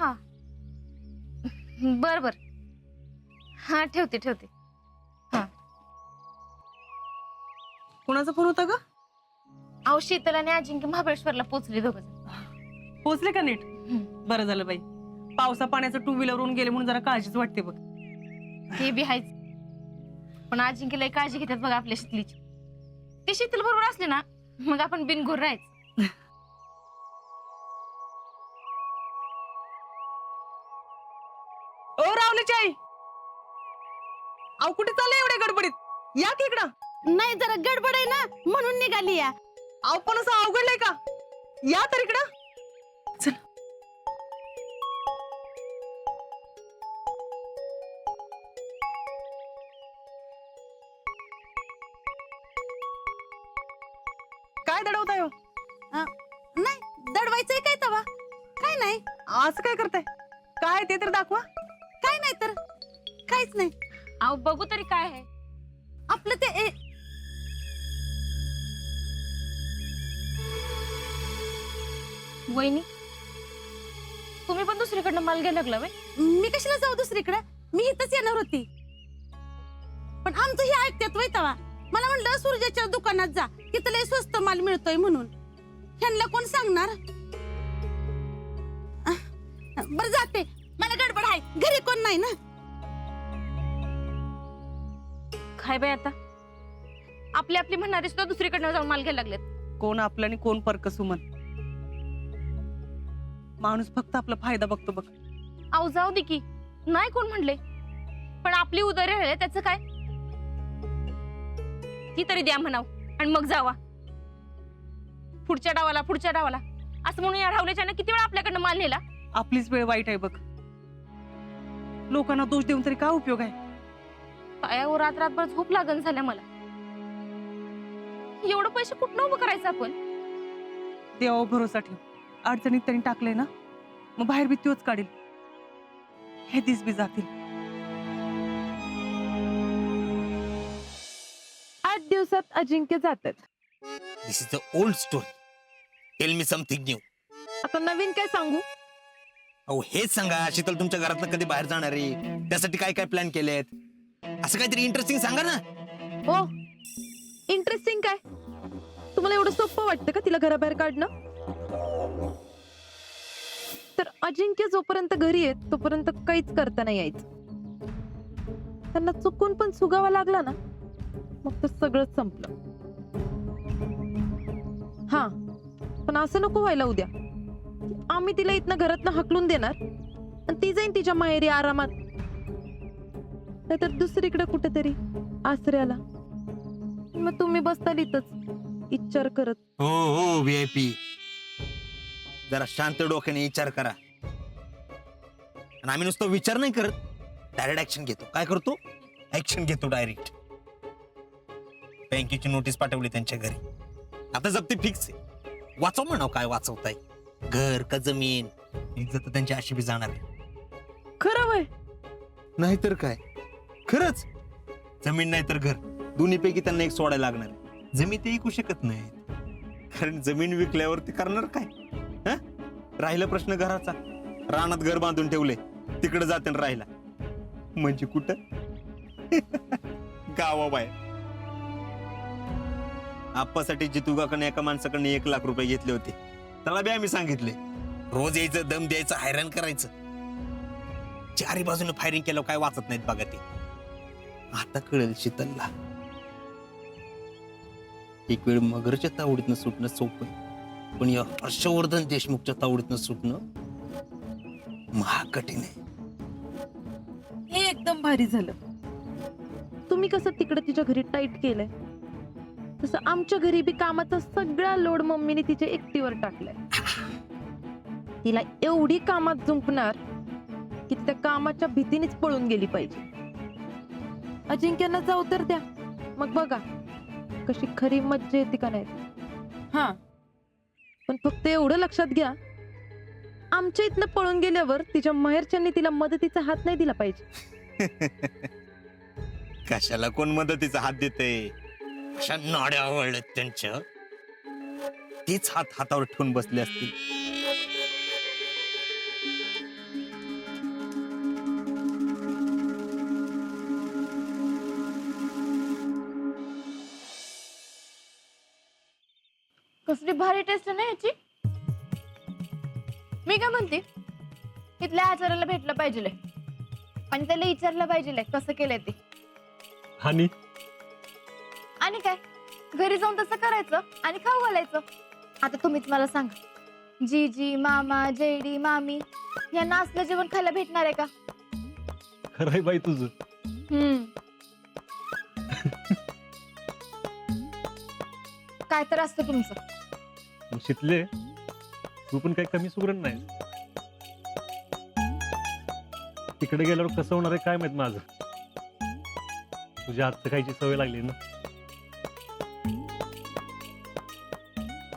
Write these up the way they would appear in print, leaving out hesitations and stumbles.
हा बर बर. हा ठेवते ठेवते. हा कोणाचा फोन होता ग? अहो शीतल आणि अजिंक्य महाबळेश्वरला पोहोचले दोघं. पोहोचले का नीट? बरं झालं बाई. पावसा पाण्याचं टू व्हीलरवरून गेले म्हणून जरा काळजीच वाटते बघ. ते बी आहेच, पण अजिंक्यला काळजी घेतात बघा आपल्या शीतलीची. ते शीतल बरोबर असले ना मग आपण बिनघोर राहायचं. ओ रावलीची आई, अहो कुठे चालले एवढ्या गडबडीत? या की इकडं. नाही जरा गडबड आहे ना म्हणून निघाली या. अहो पण असं अवघडलंय का? या तर इकडं. चल. काय दडवताय हो? नाही दडवायचंय काय तवा? काय नाही. असं काय करताय? काय ते तर दाखवा. काय नाही तर काहीच नाही. अहो बघू तरी काय आहे. आपलं ते वहिनी तुम्ही पण दुसरीकडनं माल घ्यायला लागला व्हय? मी कशाला जाऊ दुसरीकडे? मी इथंच येणार होती. पण आमचं हे ऐकतात वय तवा. मला म्हणलं सूर्याच्या दुकानात जा, तिथं लय स्वस्त माल मिळतोय म्हणून. ह्यांना कोण सांगणार? बरं जाते, मला गडबड आहे, घरी कोण नाही ना. काय बाई आता आपली आपली म्हणणारे सुद्धा दुसरीकडनं जाऊन माल घ्यायला लागलेत. कोण आपलं आणि कोण परक सुमन. माणूस फक्त आपला फायदा बघतो बघ. अहो जाऊ दे की, नाही कोण म्हणले, पण आपली उदारी राहिले त्याचं काय? ती तरी द्या म्हणाव आणि मग जावा पुढच्या डावाला असं म्हणून या राहुल्याच्यानं किती वेळा आपल्याकडनं माल नेला. आपलीच वेळ वाईट आहे बघ. लोकांना दोष देऊन तरी काय उपयोग आहे? पायावर रात्रभर झोप लागण झाल्या मला. एवढं पैसे कुठनं उभं करायचं आपण? देवावर भरोसा ठेव. अडचणीत त्यांनी टाकलंय ना, मग बाहेर बी तोच काढील. हे दिस बी जातील. 8 दिवसात अजिंक्य जातात. This is the old story. Tell me something new. आता नवीन काय सांगू? अहो हेच सांगा, शीतल तुमच्या घरातनं कधी बाहेर जाणार आहे, त्यासाठी काय काय प्लॅन केलेत, असं काहीतरी इंटरेस्टिंग सांगा ना. हो इंटरेस्टिंग काय? तुम्हाला एवढं सोपं वाटतं का तिला घराबाहेर काढणं? तर अजिंक्य जोपर्यंत घरी आहेत तोपर्यंत काहीच करता नाही यायचं. त्यांना चुकून पण सुगावा लागला ना मग तर सगळंच संपलं. हा पण असं नको व्हायला उद्या. आम्ही तिला इथनं घरातनं हकलून देणार आणि ती जाईन तिच्या माहेरी आरामात, नाहीतर दुसरीकडे कुठेतरी आसऱ्याला. मग तुम्ही बसताल इथंच विचार करत. हो हो VIP, जरा शांत डोक्याने विचार करा. आणि आम्ही नुसतं विचार नाही करत, डायरेक्ट ऍक्शन घेतो. काय करतो? ऍक्शन घेतो डायरेक्ट. बँकेची नोटीस पाठवली त्यांच्या घरी. आता जप्ती फिक्स आहे. वाचव म्हणाव, काय वाचवताय? घर का जमीन? इज्जत त्यांची अशी बी जाणार आहे. खरं वय? नाहीतर काय, खरंच. जमीन नाही तर घर, दोन्हीपैकी त्यांना एक सोडायला लागणार. जमीन ते विकू शकत नाही, कारण जमीन विकल्यावर ते करणार काय? राहिला प्रश्न घराचा. रानात घर बांधून ठेवले, तिकडे जाते राहिला. म्हणजे कुठं? गावाबाहेर. आप्पासाठी जितुकाकडे एका माणसाकडे 1 लाख रुपये घेतले होते. त्याला बी आम्ही सांगितले, रोज यायचं, दम द्यायचं, हैराण करायचं. चारी बाजूने फायरिंग केलं, काय वाचत नाहीत बघा ते. आता कळेल शीतलला. एक वेळ मगरच्या तावडीतनं सुटणं सोपं, पण या हर्षवर्धन देशमुखच्या तावडीतनं सुटणं महाग कठीण आहे. हे एकदम भारी झालं. तुम्ही कसं तिकडे तिच्या घरी टाईट केलंय, तसं आमच्या घरी बी कामाचा सगळा लोड मम्मीने तिच्या एकटीवर टाकलाय. तिला एवढी कामात जुंपणार की त्या कामाच्या भीतीनेच पळून गेली पाहिजे. अजिंक्यांना जाऊ तर द्या, मग बघा कशी खरी मज्जा येते का नाही. हा पण फक्त एवढं लक्षात घ्या, आमच्या इथनं पळून गेल्यावर तिच्या माहेरच्यांनी तिला मदतीचा हात नाही दिला पाहिजे. कशाला कोण मदतीचा हात देते? अशा नाड्या आवडल्यात त्यांच्या, तेच हात हातावर ठेवून बसले असतील. कसली भारी टेस्ट नाही याची. मी काय म्हणते, इथल्या आचार्याला भेटलं पाहिजे आणि त्याला विचारलं पाहिजे कसं केलंय ते. आणि आणि काय, घरी जाऊन तसं करायचं आणि खाऊ घालायचं. आता तुम्हीच मला सांगा, जीजी, मामा, जेडी, मामी यांना असलं जेवण खायला भेटणार आहे का? खरंय बाई तुझं. काय तर असतं तुमचं. शितले, तू पण काही कमी सुगरण नाही. तिकडे गेल्यावर कसं होणार आहे काय माहित माझं. तुझ्या हातचं खायची सवय लागली ना.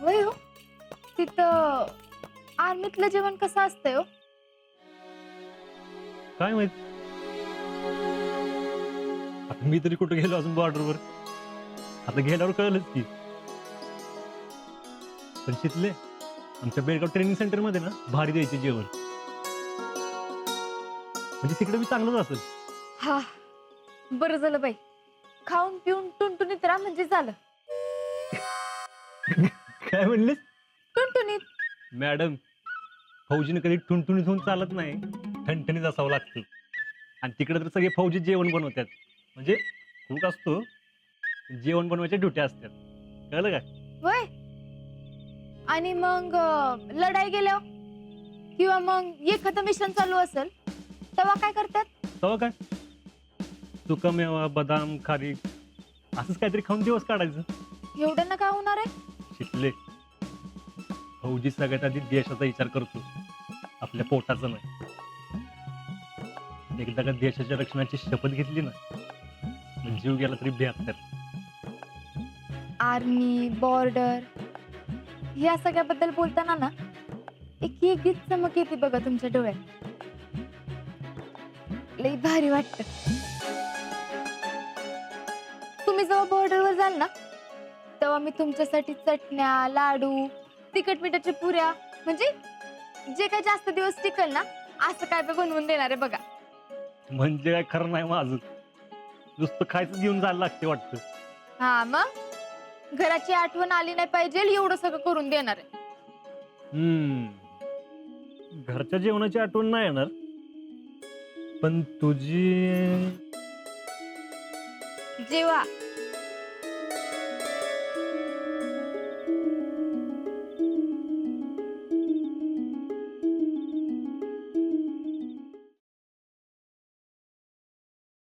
होय हो, तिथं आर्मीतलं जेवण कसं असतंय हो? काय माहित. आता मी तरी कुठे गेलो अजून बॉर्डरवर. आता गेल्यावर कळलंच की. पण शितले, आमच्या बेळगाव ट्रेनिंग सेंटर मध्ये ना भारी द्यायचे जेवण. म्हणजे तिकडे बी चांगलंच असेल. हा, बरं झालं बाई, खाऊन पिऊन टुनटुनीत राहा म्हणजे झालं. काय म्हणलीस? टुनटुनीत. मॅडम, फौजीने कधी ठुणठुणीत होऊन चालत नाही, ठणठणीत असावं लागतं. आणि तिकडे तर सगळे फौजी जेवण बनवतात. म्हणजे खूप असतो, जेवण बनवायच्या ड्युट्या असतात. कळलं का? होय. आणि मग लढाई गेल्यावर किंवा मग एखादं मिशन चालू असेल तेव्हा काय करतात? तेव्हा काय, सुका मेवा, बदाम, खारीक असंच काहीतरी खाऊन दिवस काढायचं. एवढं ना काय होणार आहे? शिकले, फौजी सगळ्यात आधी देशाचा विचार करतो, आपल्या पोटाचा नाही. एकदा का देशाच्या रक्षणाची शपथ घेतली ना, मग जीव गेला तरी 72. आर्मी, बॉर्डर या सगळ्याबद्दल बोलताना ना एक वेगळीच चमक येते बघा तुमच्या डोळ्यात. लई भारी वाटत. तुम्ही जेव्हा बॉर्डरवर जाल ना, तेव्हा मी तुमच्यासाठी चटण्या, लाडू, तिखट मिठाच्या पुऱ्या, म्हणजे जे काही जास्त दिवस टिकल ना असं काय बनवून देणार आहे बघा. म्हणजे काय खरं नाही माझं. नुसतं खायचं घेऊन जायला लागते वाटतं. हा, मग घराची आठवण आली नाही पाहिजे एवढं सगळं करून देणार आहे. घरच्या जेवणाची आठवण नाही येणार, पण तुझी जेव्हा